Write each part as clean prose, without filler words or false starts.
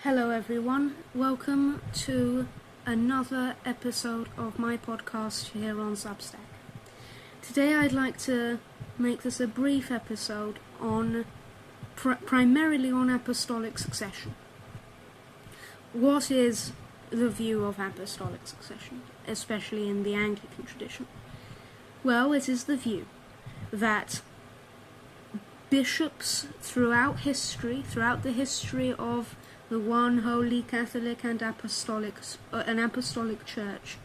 Hello everyone, welcome to another episode of my podcast here on Substack. Today I'd like to make this a brief episode on primarily on apostolic succession. What is the view of apostolic succession, especially in the Anglican tradition? Well, it is the view that bishops throughout the history of the one holy Catholic and apostolic church,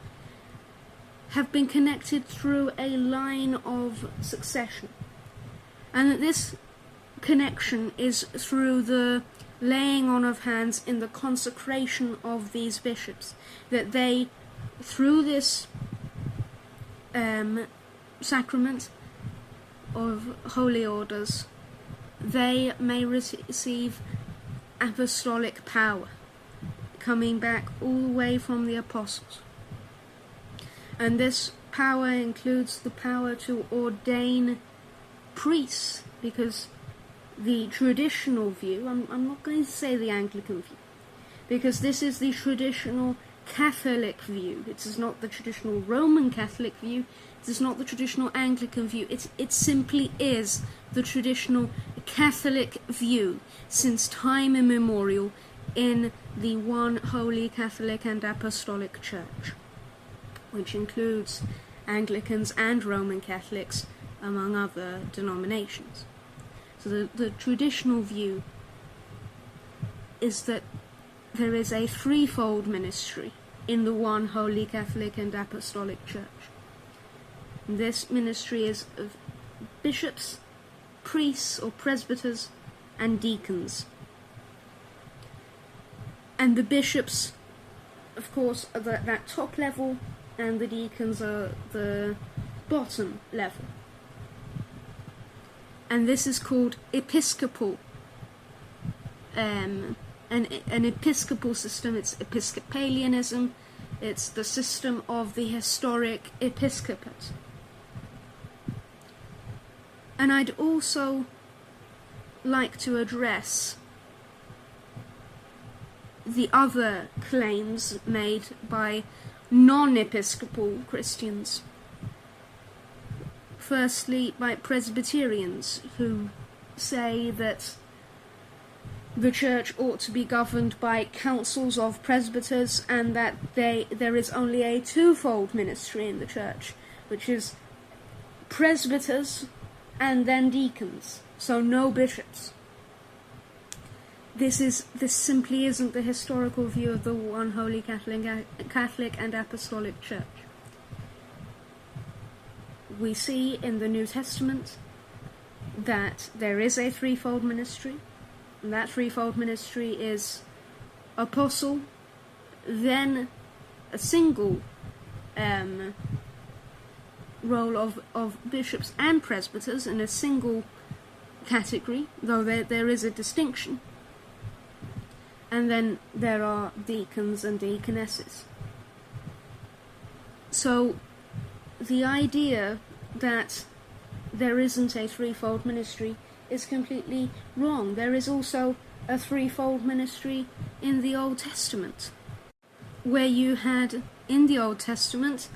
have been connected through a line of succession, and that this connection is through the laying on of hands in the consecration of these bishops, that they, through this sacrament of holy orders, they may receive apostolic power, coming back all the way from the apostles. And this power includes the power to ordain priests, because the traditional view, I'm not going to say the Anglican view, because this is the traditional Catholic view. It is not the traditional Roman Catholic view. It is not the traditional Anglican view. It simply is the traditional Catholic view since time immemorial in the one holy Catholic and Apostolic Church, which includes Anglicans and Roman Catholics, among other denominations. So the traditional view is that there is a threefold ministry in the one holy Catholic and Apostolic Church. And this ministry is of bishops, priests or presbyters, and deacons. And the bishops, of course, are that top level, and the deacons are the bottom level. And this is called episcopal. An episcopal system. It's Episcopalianism. It's the system of the historic Episcopate. And I'd also like to address the other claims made by non-Episcopal Christians. Firstly, by Presbyterians, who say that the Church ought to be governed by councils of presbyters, and that there is only a twofold ministry in the Church, which is presbyters and then deacons, so no bishops. This simply isn't the historical view of the one holy Catholic and Apostolic Church. We see in the New Testament that there is a threefold ministry, and that threefold ministry is apostle, then a single role of bishops and presbyters in a single category, though there is a distinction, and then there are deacons and deaconesses. So the idea that there isn't a threefold ministry is completely wrong. There is also a threefold ministry in the Old Testament, where you had in the Old Testament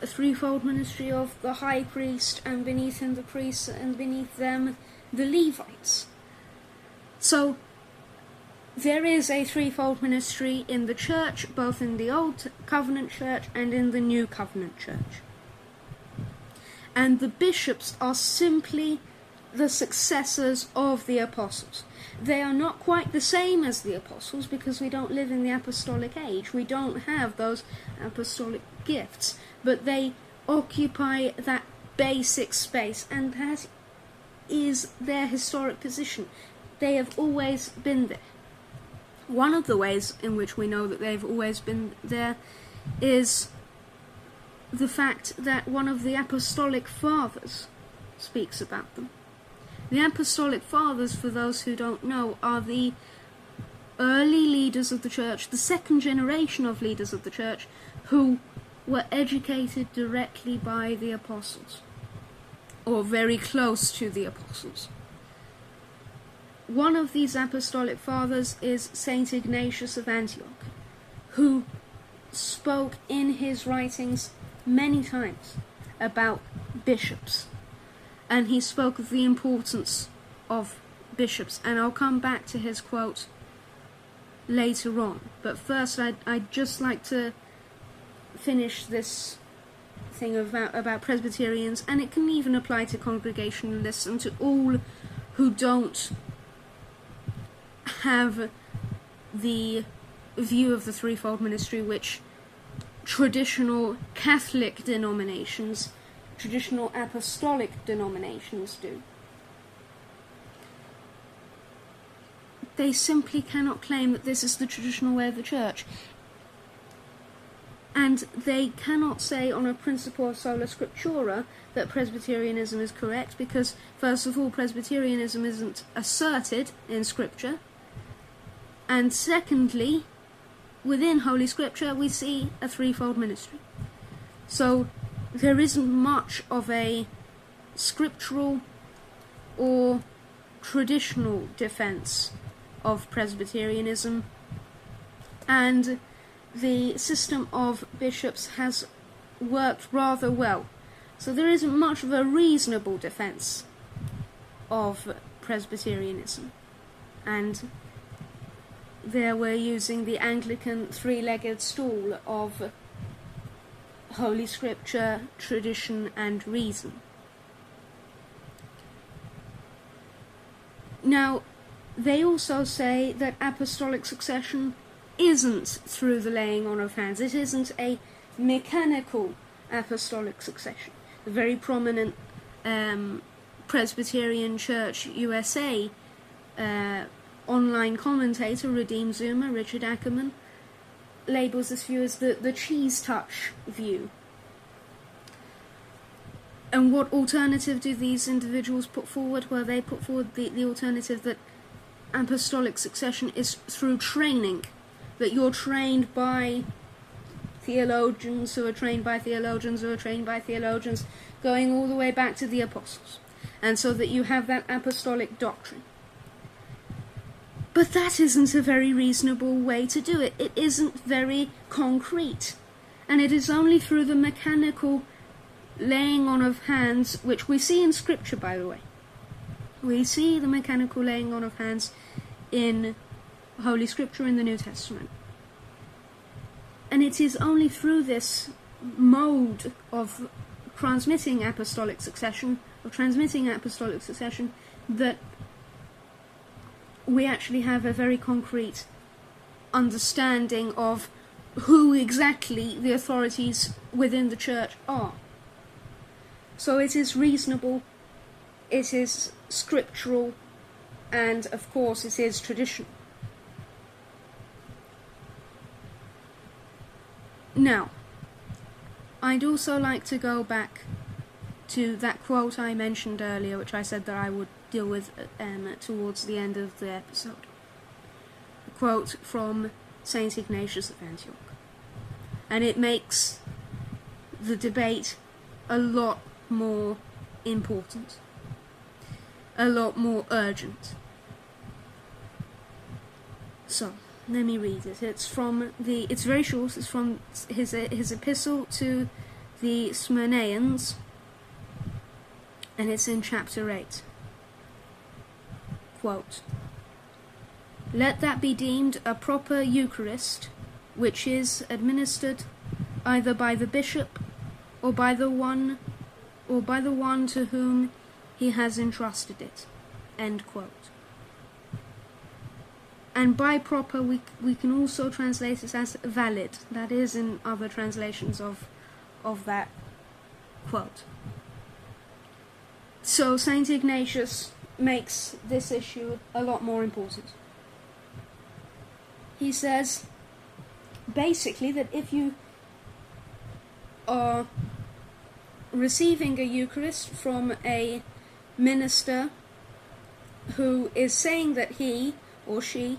a threefold ministry of the high priest, and beneath him the priests, and beneath them the Levites. So there is a threefold ministry in the Church, both in the Old Covenant Church and in the New Covenant Church. And the bishops are simply the successors of the apostles. They are not quite the same as the apostles, because we don't live in the apostolic age. We don't have those apostolic gifts, but they occupy that basic space, and that is their historic position. They have always been there. One of the ways in which we know that they've always been there is the fact that one of the Apostolic Fathers speaks about them. The Apostolic Fathers, for those who don't know, are the early leaders of the Church, the second generation of leaders of the Church, who were educated directly by the apostles, or very close to the apostles. one of these apostolic fathers is Saint Ignatius of Antioch, who spoke in his writings many times about bishops, and he spoke of the importance of bishops, and I'll come back to his quote later on. But first I'd just like to finish this thing about Presbyterians, and it can even apply to Congregationalists and to all who don't have the view of the threefold ministry which traditional Catholic denominations, traditional apostolic denominations do. They simply cannot claim that this is the traditional way of the Church. And they cannot say on a principle of sola scriptura that Presbyterianism is correct, because, first of all, Presbyterianism isn't asserted in Scripture, and secondly, within Holy Scripture we see a threefold ministry. So there isn't much of a scriptural or traditional defence of Presbyterianism, and the system of bishops has worked rather well. So there isn't much of a reasonable defence of Presbyterianism. And there we're using the Anglican three-legged stool of Holy Scripture, tradition and reason. Now, they also say that apostolic succession isn't through the laying on of hands. It isn't a mechanical apostolic succession. The very prominent Presbyterian Church USA online commentator, Redeemed Zuma, Richard Ackerman, labels this view as the cheese touch view. And what alternative do these individuals put forward? Well, they put forward the alternative that apostolic succession is through training, that you're trained by theologians who are trained by theologians who are trained by theologians, going all the way back to the apostles, and so that you have that apostolic doctrine. But that isn't a very reasonable way to do it. It isn't very concrete, and it is only through the mechanical laying on of hands, which we see in Scripture, by the way. We see the mechanical laying on of hands in Holy Scripture in the New Testament. And it is only through this mode of transmitting apostolic succession, that we actually have a very concrete understanding of who exactly the authorities within the Church are. So it is reasonable, it is scriptural, and of course it is traditional. Now, I'd also like to go back to that quote I mentioned earlier, which I said that I would deal with towards the end of the episode. A quote from Saint Ignatius of Antioch. And it makes the debate a lot more important, a lot more urgent. So, let me read it. It's very short. It's from his epistle to the Smyrnaeans, and it's in chapter 8. Quote, "Let that be deemed a proper Eucharist, which is administered either by the bishop or by the one to whom he has entrusted it." End quote. And by proper we can also translate it as valid. That is in other translations of that quote. So Saint Ignatius makes this issue a lot more important. He says basically that if you are receiving a Eucharist from a minister who is saying that he or she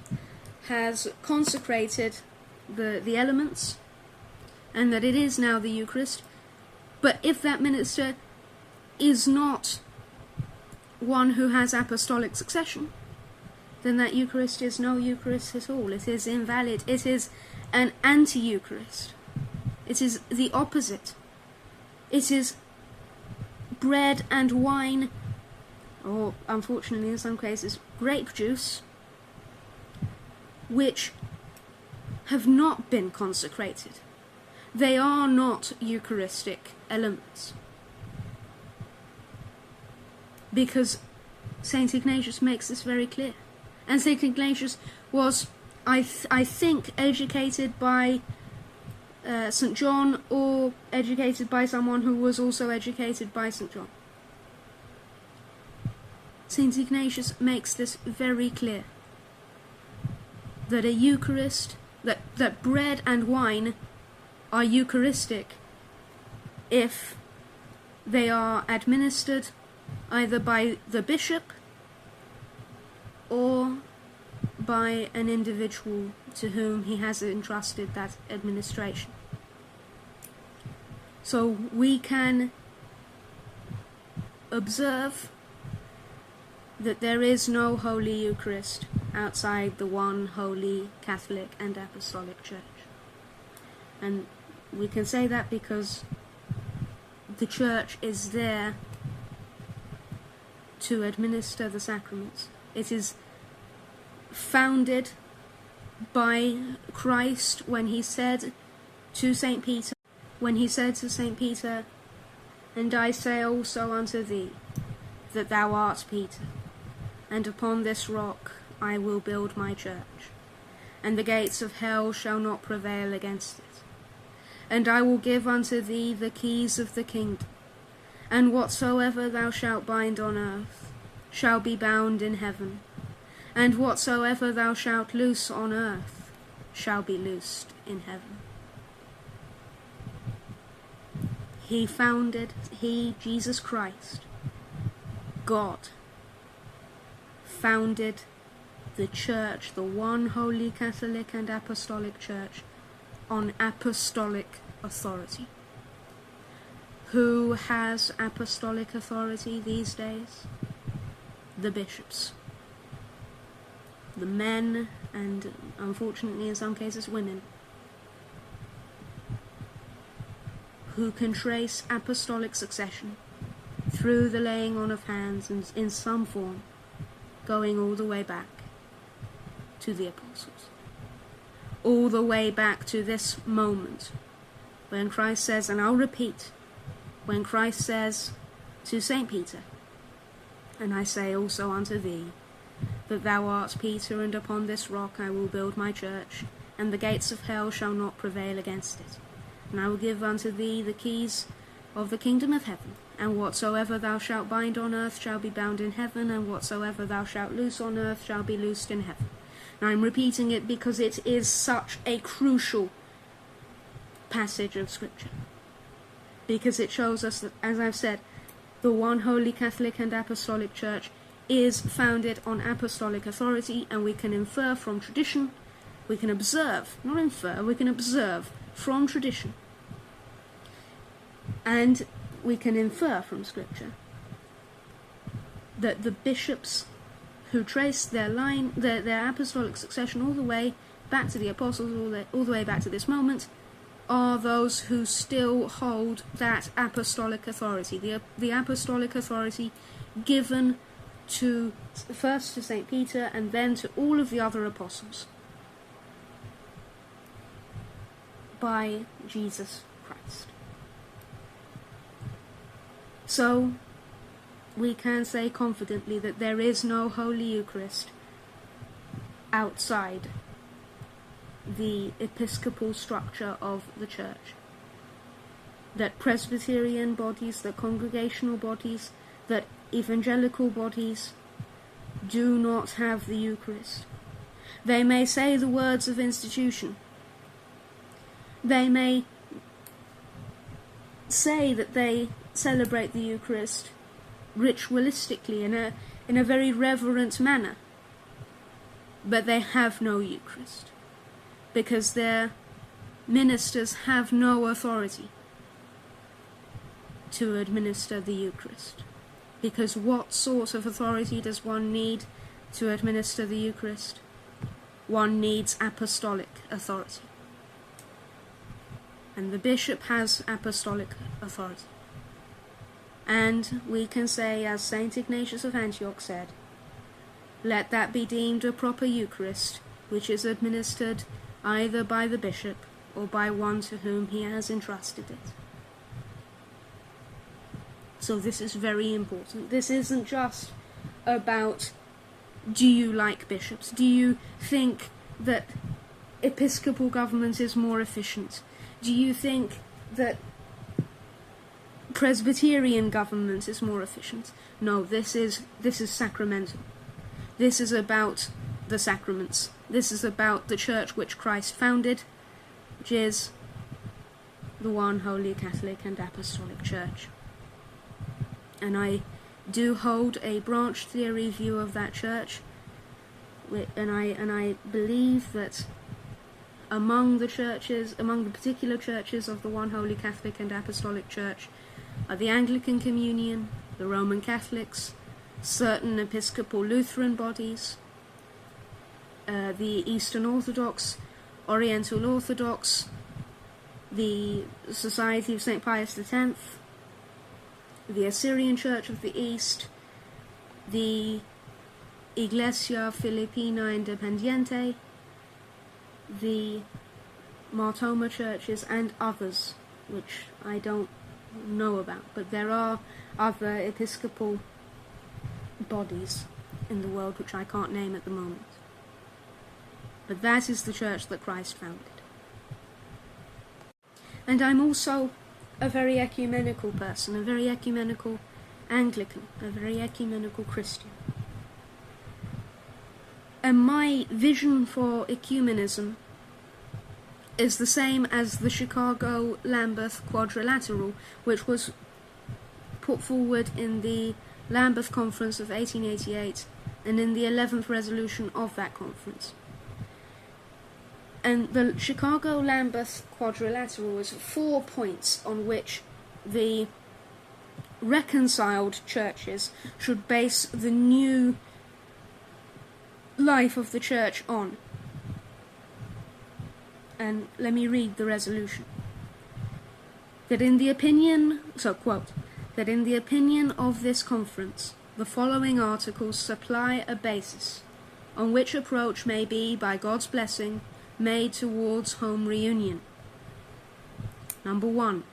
has consecrated the elements and that it is now the Eucharist, but if that minister is not one who has apostolic succession, then that Eucharist is no Eucharist at all. It is invalid. It is an anti-Eucharist. It is the opposite. It is bread and wine, or unfortunately in some cases grape juice, which have not been consecrated. They are not Eucharistic elements. Because St. Ignatius makes this very clear. And St. Ignatius was, I think, educated by St. John, or educated by someone who was also educated by St. John. St. Ignatius makes this very clear. That a Eucharist, that bread and wine are Eucharistic if they are administered either by the bishop or by an individual to whom he has entrusted that administration. So we can observe that there is no Holy Eucharist outside the one Holy Catholic and Apostolic Church. And we can say that because the Church is there to administer the sacraments. It is founded by Christ when he said to St. Peter, "And I say also unto thee, that thou art Peter, and upon this rock I will build my church, and the gates of hell shall not prevail against it. And I will give unto thee the keys of the kingdom, and whatsoever thou shalt bind on earth shall be bound in heaven, and whatsoever thou shalt loose on earth shall be loosed in heaven." He, Jesus Christ, God, founded the Church, the one Holy Catholic and Apostolic Church, on apostolic authority. Who has apostolic authority these days? The bishops. The men, and unfortunately in some cases women, who can trace apostolic succession through the laying on of hands and in some form, going all the way back to the apostles. All the way back to this moment when Christ says, and I'll repeat, when Christ says to St. Peter, "And I say also unto thee, that thou art Peter, and upon this rock I will build my church, and the gates of hell shall not prevail against it. And I will give unto thee the keys of the kingdom of heaven, and whatsoever thou shalt bind on earth shall be bound in heaven, and whatsoever thou shalt loose on earth shall be loosed in heaven." Now I'm repeating it because it is such a crucial passage of Scripture, because it shows us that, as I've said, the one Holy Catholic and Apostolic Church is founded on apostolic authority, and we can infer from tradition, we can observe, not infer, we can observe from tradition, and we can infer from Scripture that the bishops who trace their line, their apostolic succession all the way back to the apostles, all the way back to this moment, are those who still hold that apostolic authority, the apostolic authority given to first to St. Peter and then to all of the other apostles by Jesus Christ. So we can say confidently that there is no Holy Eucharist outside the episcopal structure of the Church. That Presbyterian bodies, that congregational bodies, that evangelical bodies do not have the Eucharist. They may say the words of institution. They may say that they celebrate the Eucharist ritualistically in a very reverent manner, but they have no Eucharist, because their ministers have no authority to administer the Eucharist. Because what sort of authority does one need to administer the Eucharist, one needs apostolic authority. And the bishop has apostolic authority. And we can say, as St. Ignatius of Antioch said, let that be deemed a proper Eucharist, which is administered either by the bishop or by one to whom he has entrusted it. So this is very important. This isn't just about, do you like bishops? Do you think that episcopal government is more efficient? Do you think that Presbyterian government is more efficient? No, this is sacramental. This is about the sacraments. This is about the church which Christ founded, which is the one holy Catholic and Apostolic Church. And I do hold a branch theory view of that church, and I believe that among the particular churches of the one holy Catholic and Apostolic Church are the Anglican Communion, the Roman Catholics, certain Episcopal Lutheran bodies, the Eastern Orthodox, Oriental Orthodox, the Society of St. Pius X, the Assyrian Church of the East, the Iglesia Filipina Independiente, the Martoma churches, and others, which I don't know about, but there are other episcopal bodies in the world which I can't name at the moment. But that is the church that Christ founded. And I'm also a very ecumenical person, a very ecumenical Anglican, a very ecumenical Christian. And my vision for ecumenism is the same as the Chicago-Lambeth Quadrilateral, which was put forward in the Lambeth Conference of 1888 and in the 11th resolution of that conference. And the Chicago-Lambeth Quadrilateral is 4 points on which the reconciled churches should base the new life of the church on. And let me read the resolution. That in the opinion of this conference, the following articles supply a basis on which approach may be, by God's blessing, made towards home reunion. Number 1.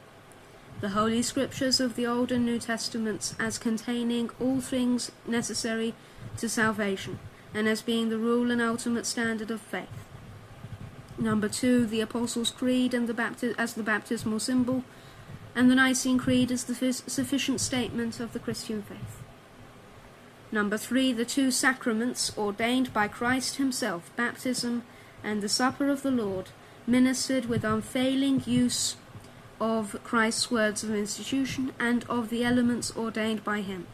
The Holy Scriptures of the Old and New Testaments as containing all things necessary to salvation, and as being the rule and ultimate standard of faith. Number 2, the Apostles' Creed and as the baptismal symbol, and the Nicene Creed as the sufficient statement of the Christian faith. Number 3, the 2 sacraments ordained by Christ himself, baptism and the Supper of the Lord, ministered with unfailing use of Christ's words of institution and of the elements ordained by him.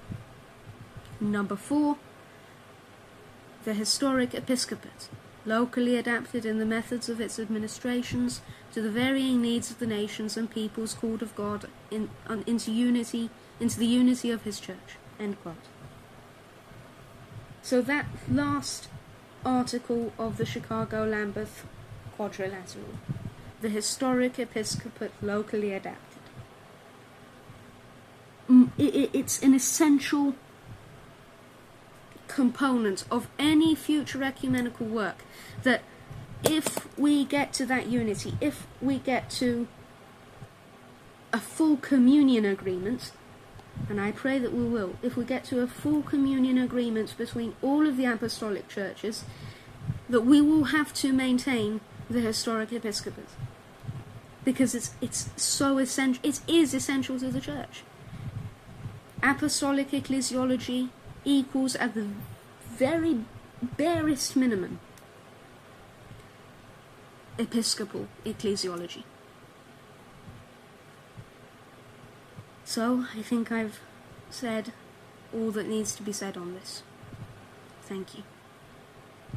Number 4, the historic Episcopate, locally adapted in the methods of its administrations to the varying needs of the nations and peoples called of God into the unity of his church. End quote. So that last article of the Chicago-Lambeth Quadrilateral, the historic Episcopate locally adapted, it's an essential component of any future ecumenical work, that if we get to that unity, if we get to a full communion agreement, and I pray that we will, if we get to a full communion agreement between all of the apostolic churches, that we will have to maintain the historic episcopate, because it's so essential. It is essential to the church. Apostolic ecclesiology equals, at the very barest minimum, episcopal ecclesiology. So, I think I've said all that needs to be said on this. Thank you.